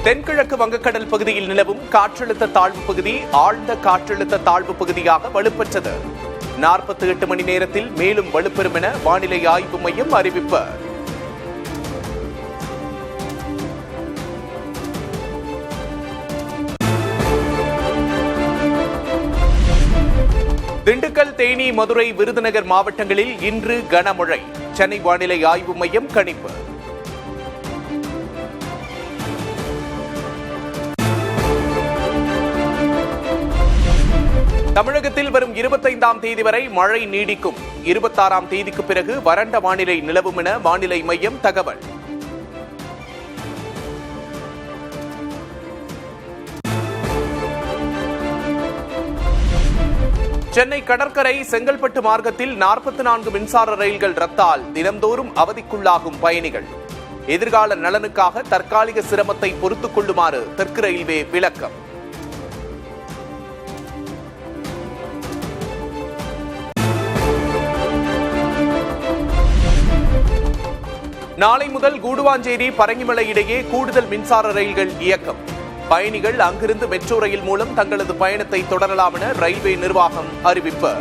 தென்கிழக்கு வங்கக்கடல் பகுதியில் நிலவும் காற்றழுத்த தாழ்வு பகுதி ஆழ்ந்த காற்றழுத்த தாழ்வு பகுதியாக வலுப்பெற்றது. 48 மணி நேரத்தில் மேலும் வலுப்பெறும் என வானிலை ஆய்வு மையம் அறிவிப்பு. திண்டுக்கல், தேனி, மதுரை, விருதுநகர் மாவட்டங்களில் இன்று கனமழை. சென்னை வானிலை ஆய்வு மையம் கணிப்பு. தமிழகத்தில் வரும் 25ஆம் தேதி வரை மழை நீடிக்கும். 26ஆம் தேதிக்கு பிறகு வறண்ட வானிலை நிலவும் என வானிலை மையம் தகவல். சென்னை கடற்கரை செங்கல்பட்டு மார்க்கத்தில் 44 மின்சார ரயில்கள் ரத்தால் தினந்தோறும் அவதிக்குள்ளாகும் பயணிகள். எதிர்கால நலனுக்காக தற்காலிக சிரமத்தை பொறுத்துக் கொள்ளுமாறு தெற்கு ரயில்வே விளக்கம். நாளை முதல் கூடுவாஞ்சேரி, பரங்கிமலை இடையே கூடுதல் மின்சார ரயில்கள் இயக்கம். பயணிகள் அங்கிருந்து மெட்ரோ ரயில் மூலம் தங்களது பயணத்தை தொடரலாம் என ரயில்வே நிர்வாகம் அறிவிப்பு.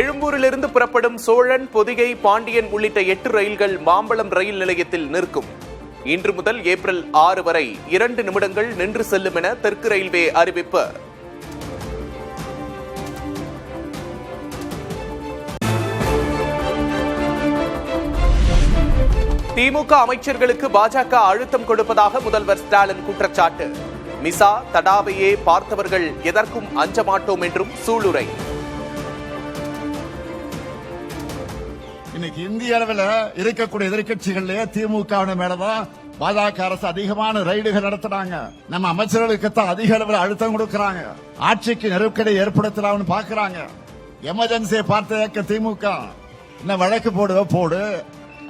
எழும்பூரிலிருந்து புறப்படும் சோழன், பொதிகை, பாண்டியன் உள்ளிட்ட 8 ரயில்கள் மாம்பழம் ரயில் நிலையத்தில் நிற்கும். இன்று முதல் ஏப்ரல் 6 வரை 2 நிமிடங்கள் நின்று செல்லும் என தெற்கு ரயில்வே அறிவிப்பு. திமுக அமைச்சர்களுக்கு பாஜக அழுத்தம் கொடுப்பதாக முதல்வர் ஸ்டாலின் குற்றச்சாட்டு. மிசா, தடாவையே பார்த்தவர்கள் எதற்கும் அஞ்ச மாட்டோம் என்றும் சூளுரை. இன்னைக்கு இந்திய அளவில் இருக்கக்கூடிய எதிர்கட்சிகளிலே திமுக மேலதான் பாஜக அரசு அதிகமான ரைடுகள் நடத்துறாங்க. நம்ம அமைச்சர்களுக்கு தான் அதிக அளவில் அழுத்தம் கொடுக்கறாங்க. ஆட்சிக்கு நெருக்கடி ஏற்படுத்தலாம்னு பாக்குறாங்க. எமர்ஜென்சியை பார்த்த திமுக என்ன வழக்கு போடு,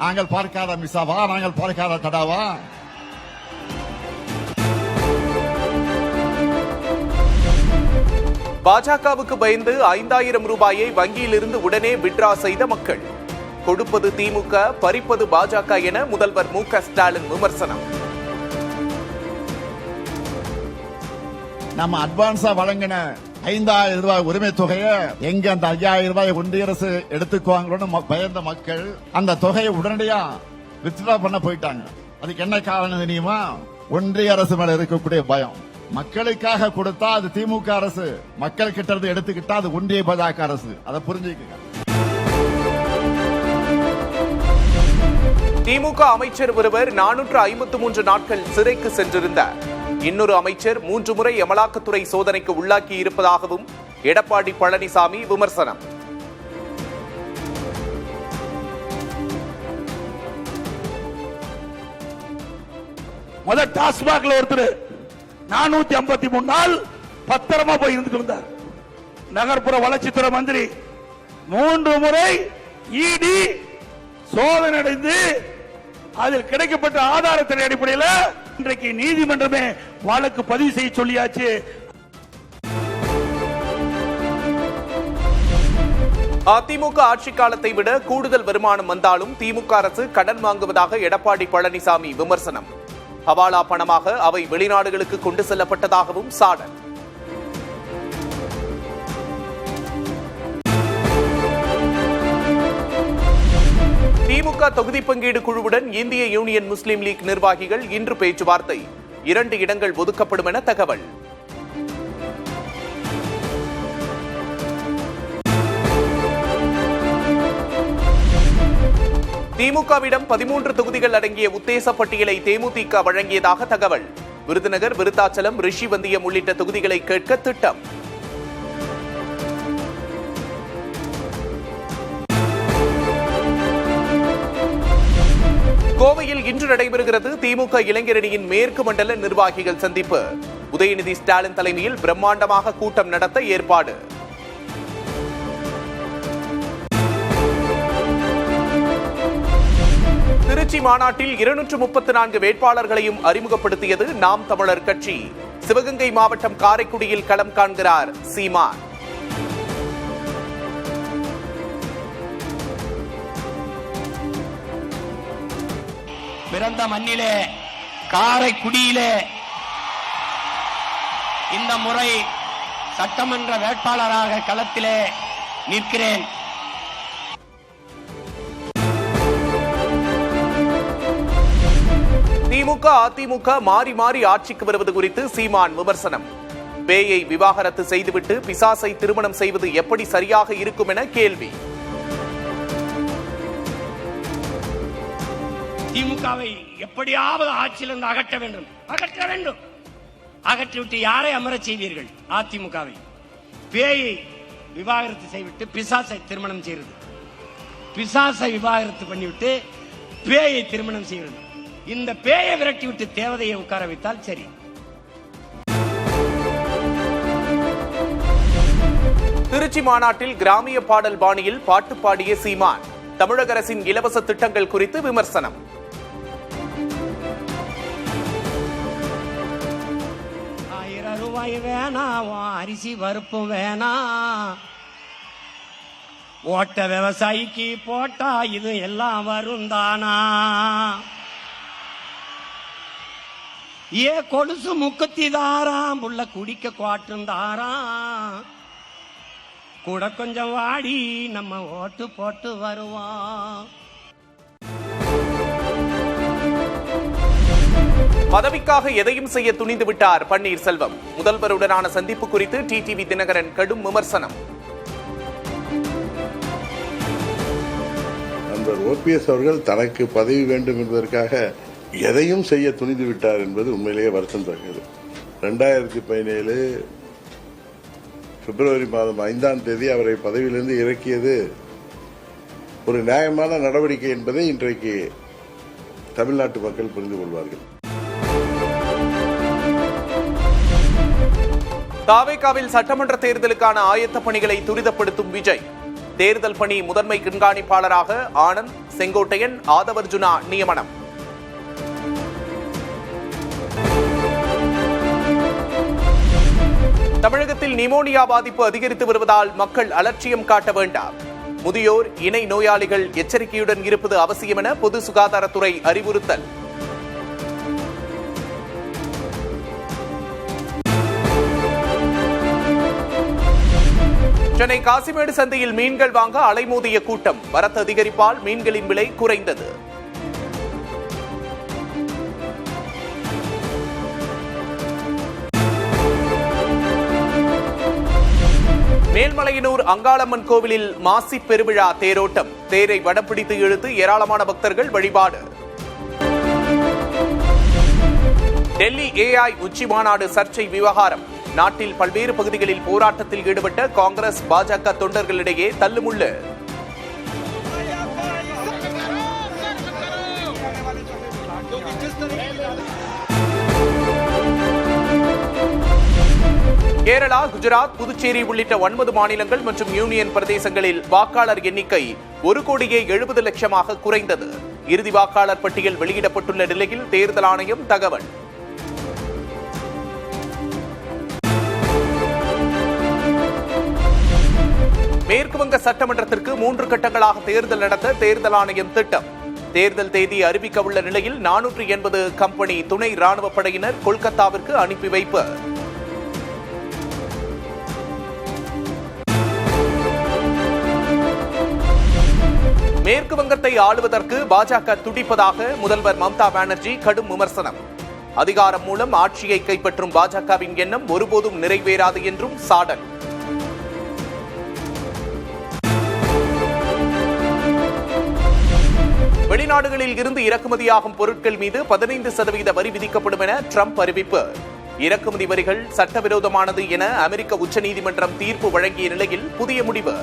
நாங்கள் பார்க்காத மிசாவா, நாங்கள் பார்க்காத தடாவா? பாஜகவுக்கு பயந்து 5000 ரூபாயை வங்கியிலிருந்து உடனே விட்ரா செய்த மக்கள். கொடுப்பது திமுக, பறிப்பது பாஜக என முதல்வர் மு.க. ஸ்டாலின் விமர்சனம். நம்ம அட்வான்ஸா வழங்கின 5000 ரூபாய் உரிமை தொகையை எங்க அந்த 5000 ரூபாய் ஒன்றிய அரசு எடுத்துக்குவாங்களோன்னு பயந்த மக்கள் அந்த தொகையை உடனடியா வித்ட்ரா பண்ண போயிட்டாங்க. அதுக்கு என்ன காரணம் தெரியுமா? ஒன்றிய அரசு மேல இருக்கக்கூடிய பயம். மக்களுக்காக கொடுத்தா அது திமுக அரசு, மக்கள் கிட்ட இருந்து எடுத்துக்கிட்டா அது ஒன்றிய பாஜக அரசு. அதை புரிஞ்சுக்க. திமுக அமைச்சர் ஒருவர் 453 நாட்கள் சிறைக்கு சென்றிருந்தார். இன்னொரு அமைச்சர் 3 முறை அமலாக்கத்துறை சோதனைக்கு உள்ளாக்கி இருப்பதாகவும் எடப்பாடி பழனிசாமி விமர்சனம். முதல் டாஸ்மாக்ல ஒருத்தர் 453 நாள் பத்திரமா போய் இருந்துட்டு இருந்தார். நகர்ப்புற வளர்ச்சித்துறை மந்திரி 3 முறை இடி சோதனை அடைந்து அதில் கிடைக்கப்பட்ட ஆதாரத்தின் அடிப்படையில் இன்றைக்கு நீதிமன்றமே வழக்கு பதிவு செய்ய சொல்லியாச்சு. அதிமுக ஆட்சி காலத்தை விட கூடுதல் வருமானம் வந்தாலும் திமுக அரசு கடன் வாங்குவதாக எடப்பாடி பழனிசாமி விமர்சனம். ஹவாலா பணமாக அவை வெளிநாடுகளுக்கு கொண்டு செல்லப்பட்டதாகவும் சாடல். திமுக தொகுதி பங்கீடு குழுவுடன் இந்திய யூனியன் முஸ்லீம் லீக் நிர்வாகிகள் இன்று பேச்சுவார்த்தை. 2 இடங்கள் ஒதுக்கப்படும் என தகவல். திமுகவிடம் 13 தொகுதிகள் அடங்கிய உத்தேச பட்டியலை தேமுதிக வழங்கியதாக தகவல். விருதுநகர், விருத்தாச்சலம், ரிஷிவந்தியம் உள்ளிட்ட தொகுதிகளை கேட்க திட்டம். கோவையில் இன்று நடைபெறுகிறது திமுக இளைஞரணியின் மேற்கு மண்டல நிர்வாகிகள் சந்திப்பு. உதயநிதி ஸ்டாலின் தலைமையில் பிரம்மாண்டமாக கூட்டம் நடத்த ஏற்பாடு. திருச்சி மாநாட்டில் 234 வேட்பாளர்களையும் அறிமுகப்படுத்தியது நாம் தமிழர் கட்சி. சிவகங்கை மாவட்டம் காரைக்குடியில் களம் காண்கிறார் சீமான். பிறந்த மண்ணிலே காரைக்குடியிலே இந்த முறை சட்டமன்ற வேட்பாளராக களத்திலே நிற்கிறேன். திமுக அதிமுக மாறி மாறி ஆட்சிக்கு வருவது குறித்து சீமான் விமர்சனம். பேயை விவாகரத்து செய்துவிட்டு பிசாசை திருமணம் செய்வது எப்படி சரியாக இருக்கும் என கேள்வி. திமுகவை எப்படியாவது ஆட்சியிலிருந்து அகற்ற வேண்டும். அகற்றிவிட்டு யாரை அமரச் செய்வீர்கள்? அதிமுகவை. பேயை விவாகரத்து செய்துவிட்டு பிசாசை திருமணம் செய்வது, பிசாசை விவாகரத்து பண்ணிவிட்டு பேயை திருமணம் செய்வது. இந்த பேயை விரட்டிவிட்டு தேவதையை உட்கார வைத்தால் சரி. திருச்சி மாநாட்டில் கிராமிய பாடல் பாணியில் பாட்டு பாடிய சீமான் தமிழக அரசின் இலவச திட்டங்கள் குறித்து விமர்சனம். ரூபாய் வேணாம், அரிசி பருப்பு வேணாம், ஓட்ட விவசாயிக்கு போட்டா இது எல்லாம் வரும் தானா? ஏ கொலுசு முக்கத்தி தாராம், புள்ள குடிக்க குவாட்டும் தாராம், கூட கொஞ்சம் வாடி நம்ம ஓட்டு போட்டு வருவோம். பதவிக்காக எதையும் செய்ய துணிந்து விட்டார் பன்னீர்செல்வம். முதல்வருடனான சந்திப்பு குறித்து டிடிவி தினகரன் கடும் விமர்சனம். நண்பர் ஓபிஎஸ் அவர்கள் தனக்கு பதவி வேண்டும் என்பதற்காக எதையும் செய்ய துணிந்து விட்டார் என்பது உண்மையிலேயே வருத்தம் தருகிறது. 2017 பிப்ரவரி மாதம் 5ஆம் தேதி அவரை பதவியிலிருந்து இறக்கியது ஒரு நியாயமான நடவடிக்கை என்பதை இன்றைக்கு தமிழ்நாட்டு மக்கள் புரிந்து கொள்வார்கள். தாவேகாவில் சட்டமன்ற தேர்தலுக்கான ஆயத்த பணிகளை துரிதப்படுத்தும் விஜய். தேர்தல் பணி முதன்மை கண்காணிப்பாளராக ஆனந்த், செங்கோட்டையன், ஆதவர்ஜுனா நியமனம். தமிழகத்தில் நிமோனியா பாதிப்பு அதிகரித்து வருவதால் மக்கள் அலட்சியம் காட்ட வேண்டாம். முதியோர், இணை நோயாளிகள் எச்சரிக்கையுடன் இருப்பது அவசியம் என பொது சுகாதாரத்துறை அறிவுறுத்தல். சென்னை காசிமேடு சந்தையில் மீன்கள் வாங்க அலைமோதிய கூட்டம். வரத்து அதிகரிப்பால் மீன்களின் விலை குறைந்தது. மேல்மலையனூர் அங்காளம்மன் கோவிலில் மாசி பெருவிழா தேரோட்டம். தேரை வடம்பிடித்து இழுத்து ஏராளமான பக்தர்கள் வழிபாடு. டெல்லி AI உச்சி மாநாடு சர்ச்சை விவகாரம். நாட்டில் பல்வேறு பகுதிகளில் போராட்டத்தில் ஈடுபட்ட காங்கிரஸ் பாஜக தொண்டர்களிடையே தள்ளுமுள்ளு. கேரளா, குஜராத், புதுச்சேரி உள்ளிட்ட 9 மாநிலங்கள் மற்றும் யூனியன் பிரதேசங்களில் வாக்காளர் எண்ணிக்கை 1,70,00,000 குறைந்தது. இறுதி வாக்காளர் பட்டியல் வெளியிடப்பட்டுள்ள நிலையில் தேர்தல் ஆணையம் தகவல். மேற்குவங்க சட்டமன்றத்திற்கு 3 கட்டங்களாக தேர்தல் நடத்த தேர்தல் ஆணையம் திட்டம். தேர்தல் தேதி அறிவிக்க உள்ள நிலையில் 480 கம்பெனி துணை ராணுவ படையினர் கொல்கத்தாவிற்கு அனுப்பி வைப்பு. மேற்கு வங்கத்தை ஆளுவதற்கு பாஜக துடிப்பதாக முதல்வர் மம்தா பானர்ஜி கடும் விமர்சனம். அதிகாரம் மூலம் ஆட்சியை கைப்பற்றும் பாஜகவின் எண்ணம் ஒருபோதும் நிறைவேறாது என்றும் சாடல். வெளிநாடுகளில் இருந்து இறக்குமதியாகும் பொருட்கள் மீது 15% வரி விதிக்கப்படும் என ட்ரம்ப் அறிவிப்பு. இறக்குமதி வரிகள் சட்டவிரோதமானது என அமெரிக்க உச்சநீதிமன்றம் தீர்ப்பு வழங்கிய நிலையில் புதிய முடிவு.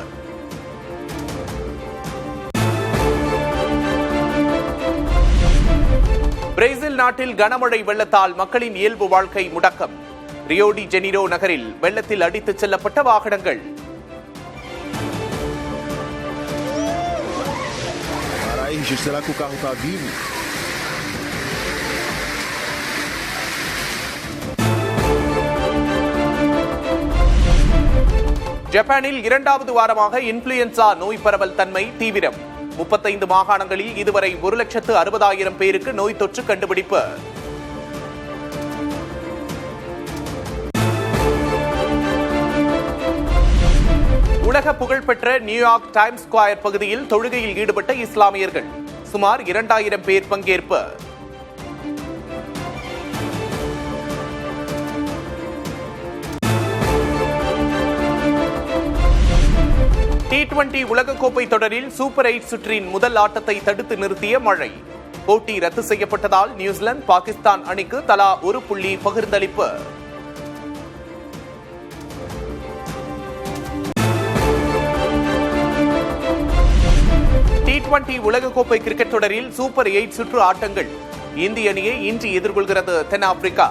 பிரேசில் நாட்டில் கனமழை வெள்ளத்தால் மக்களின் இயல்பு வாழ்க்கை முடக்கம். ரியோ டி ஜெனிரோ நகரில் வெள்ளத்தில் அடித்துச் செல்லப்பட்ட வாகனங்கள். Será que o carro está vivo? ஜப்பானில் 2வது வாரமாக இன்ஃப்ளூயன்சா நோய் பரவல் தன்மை தீவிரம். 35 மாகாணங்களில் இதுவரை 1,60,000 பேருக்கு நோய் தொற்று கண்டுபிடிப்பு. உலக புகழ்பெற்ற நியூயார்க் டைம்ஸ் ஸ்கொயர் பகுதியில் தொழுகையில் ஈடுபட்ட இஸ்லாமியர்கள் சுமார் 2,000 பேர் பங்கேற்பு. T20 உலகக்கோப்பை தொடரில் சூப்பர் 8 சுற்றின் முதல் ஆட்டத்தை தடுத்து நிறுத்திய மழை. போட்டி ரத்து செய்யப்பட்டதால் நியூசிலாந்து பாகிஸ்தான் அணிக்கு தலா ஒரு புள்ளி பகிர்ந்தளிப்பு. T20 உலகக்கோப்பை கிரிக்கெட் தொடரில் சூப்பர் 8 சுற்று ஆட்டங்கள். இந்திய அணியை இன்று எதிர்கொள்கிறது தென்னாப்பிரிக்கா.